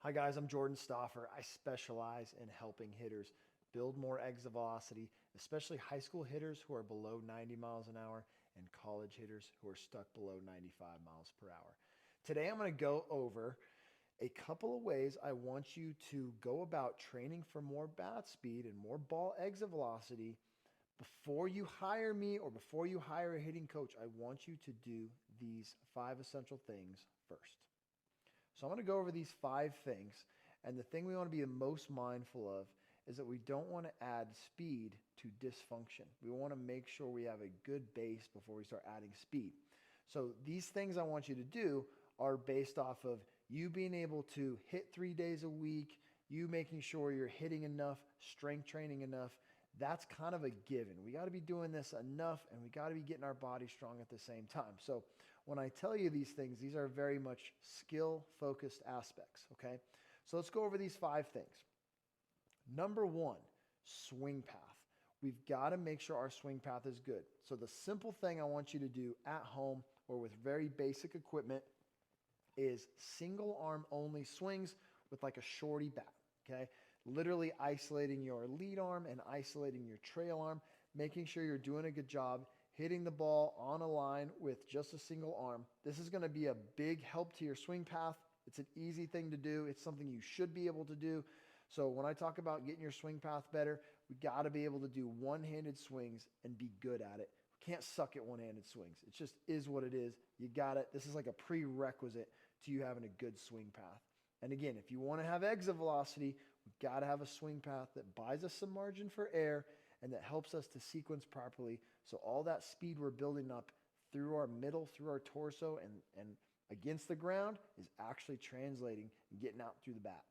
Hi guys, I'm Jordan Stoffer. I specialize in helping hitters build more exit velocity, especially high school hitters who are below 90 miles an hour and college hitters who are stuck below 95 miles per hour. Today I'm going to go over a couple of ways I want you to go about training for more bat speed and more ball exit velocity. Before you hire me or before you hire a hitting coach, I want you to do these five essential things first. So I'm going to go over these five things. And the thing we want to be the most mindful of is that we don't want to add speed to dysfunction. We want to make sure we have a good base before we start adding speed. So these things I want you to do are based off of you being able to hit 3 days a week, you making sure you're hitting enough, strength training enough. That's kind of a given. We got to be doing this enough and we got to be getting our body strong at the same time. So when I tell you these things, these are very much skill focused aspects. Okay. So let's go over these five things. Number one, swing path. We've got to make sure our swing path is good. So the simple thing I want you to do at home or with very basic equipment is single arm only swings with like a shorty bat. Okay. Literally isolating your lead arm and isolating your trail arm, making sure you're doing a good job hitting the ball on a line with just a single arm. This is going to be a big help to your swing path. It's an easy thing to do. It's something you should be able to do. So when I talk about getting your swing path better, we got to be able to do one-handed swings and be good at it. We can't suck at one-handed swings. It just is what it is. You got it. This is like a prerequisite to you having a good swing path. And again, if you want to have exit velocity, we've got to have a swing path that buys us some margin for error and that helps us to sequence properly. So all that speed we're building up through our middle, through our torso, and against the ground is actually translating and getting out through the bat.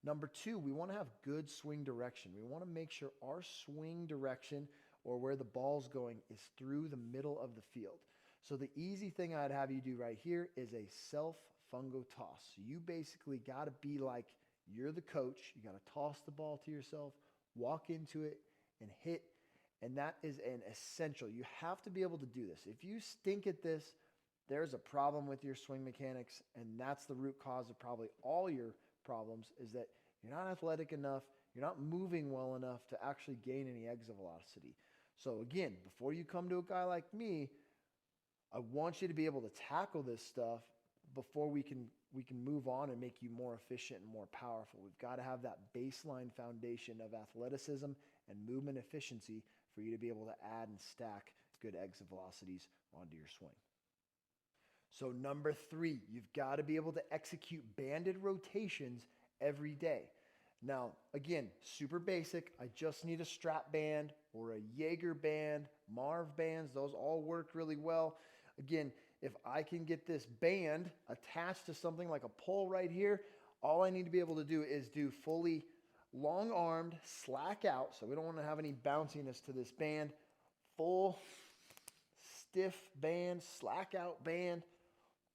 Number two, we want to have good swing direction. We want to make sure our swing direction or where the ball's going is through the middle of the field. So the easy thing I'd have you do right here is a self-fungo toss. So you basically got to be like you're the coach. You got to toss the ball to yourself, walk into it, and hit. And that is an essential. You have to be able to do this. If you stink at this, there's a problem with your swing mechanics, and that's the root cause of probably all your problems is that you're not athletic enough, you're not moving well enough to actually gain any exit velocity. So again, before you come to a guy like me, I want you to be able to tackle this stuff before we can move on and make you more efficient and more powerful. We've got to have that baseline foundation of athleticism and movement efficiency for you to be able to add and stack good exit velocities onto your swing. So number three, you've got to be able to execute banded rotations every day. Now, again, super basic. I just need a strap band or a Jaeger band, Marv bands. Those all work really well. Again, if I can get this band attached to something like a pole right here, all I need to be able to do is do fully long-armed, slack out. So we don't want to have any bounciness to this band. Full stiff band, slack out band,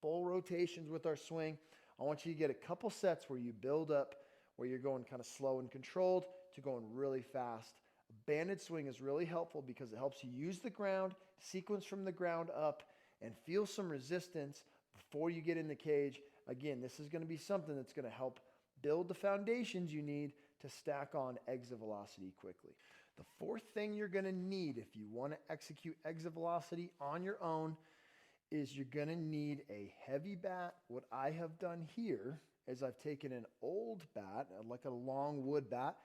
full rotations with our swing. I want you to get a couple sets where you build up, where you're going kind of slow and controlled to going really fast. A banded swing is really helpful because it helps you use the ground, sequence from the ground up, and feel some resistance before you get in the cage. Again, this is going to be something that's going to help build the foundations you need to stack on exit velocity quickly. The fourth thing you're going to need if you want to execute exit velocity on your own is you're going to need a heavy bat. What I have done here is I've taken an old bat, like a long wood bat,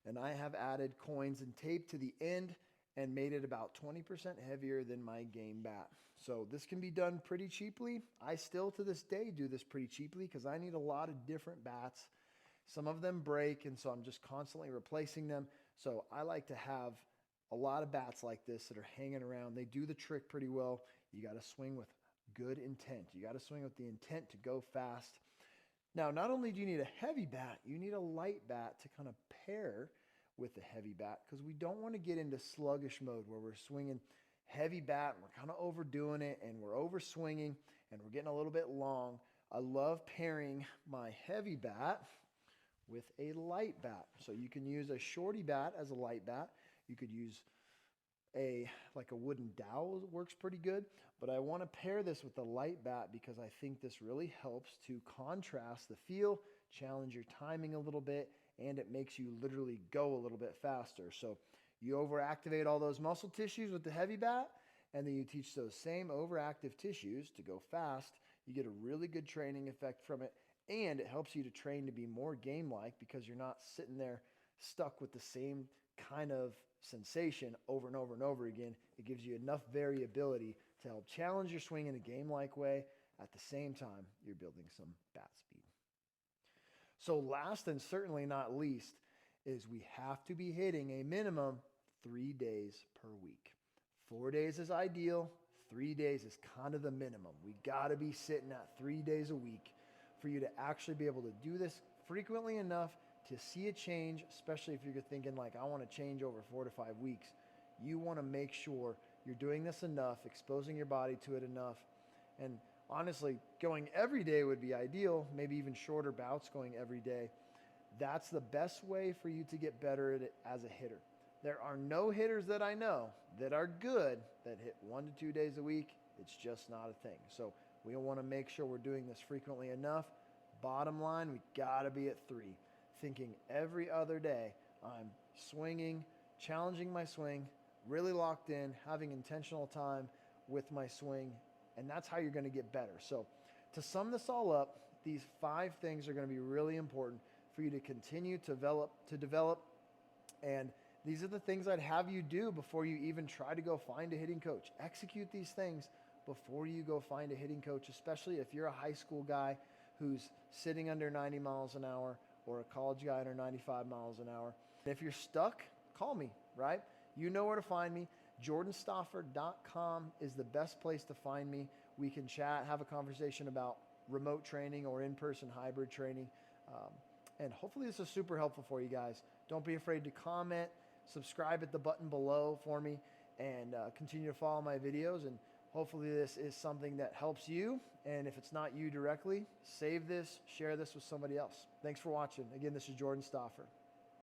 and I have added coins and tape to the end and made it about 20% heavier than my game bat. So this can be done pretty cheaply. I still to this day do this pretty cheaply because I need a lot of different bats. Some of them break, and so I'm just constantly replacing them. So I like to have a lot of bats like this that are hanging around. They do the trick pretty well. You got to swing with good intent. You got to swing with the intent to go fast. Now, not only do you need a heavy bat, you need a light bat to kind of pair with the heavy bat because we don't want to get into sluggish mode where we're swinging heavy bat and we're kind of overdoing it and we're over swinging and we're getting a little bit long. I love pairing my heavy bat with a light bat. So you can use a shorty bat as a light bat. You could use like a wooden dowel works pretty good, but I want to pair this with the light bat because I think this really helps to contrast the feel, challenge your timing a little bit, and it makes you literally go a little bit faster. So you overactivate all those muscle tissues with the heavy bat, and then you teach those same overactive tissues to go fast. You get a really good training effect from it, and it helps you to train to be more game-like because you're not sitting there stuck with the same kind of sensation over and over and over again. It gives you enough variability to help challenge your swing in a game-like way. At the same time, you're building some bat speed. So last and certainly not least is we have to be hitting a minimum 3 days per week. 4 days is ideal. 3 days is kind of the minimum. We got to be sitting at 3 days a week for you to actually be able to do this frequently enough to see a change, especially if you're thinking like, I want to change over 4 to 5 weeks. You want to make sure you're doing this enough, exposing your body to it enough. And honestly, going every day would be ideal, maybe even shorter bouts going every day. That's the best way for you to get better at it as a hitter. There are no hitters that I know that are good that hit 1 to 2 days a week. It's just not a thing. So we want to make sure we're doing this frequently enough. Bottom line, we got to be at 3. Thinking every other day I'm swinging, challenging my swing, really locked in, having intentional time with my swing, and that's how you're going to get better. So to sum this all up, these 5 things are going to be really important for you to continue to develop, and these are the things I'd have you do before you even try to go find a hitting coach. Execute these things before you go find a hitting coach, especially if you're a high school guy who's sitting under 90 miles an hour or a college guy under 95 miles an hour. If you're stuck, call me, right? You know where to find me. jordanstauffer.com is the best place to find me. We can chat, have a conversation about remote training or in-person hybrid training. And hopefully this is super helpful for you guys. Don't be afraid to comment, subscribe at the button below for me, and continue to follow my videos. And hopefully this is something that helps you. And if it's not you directly, save this, share this with somebody else. Thanks for watching. Again, this is Jordan Stauffer.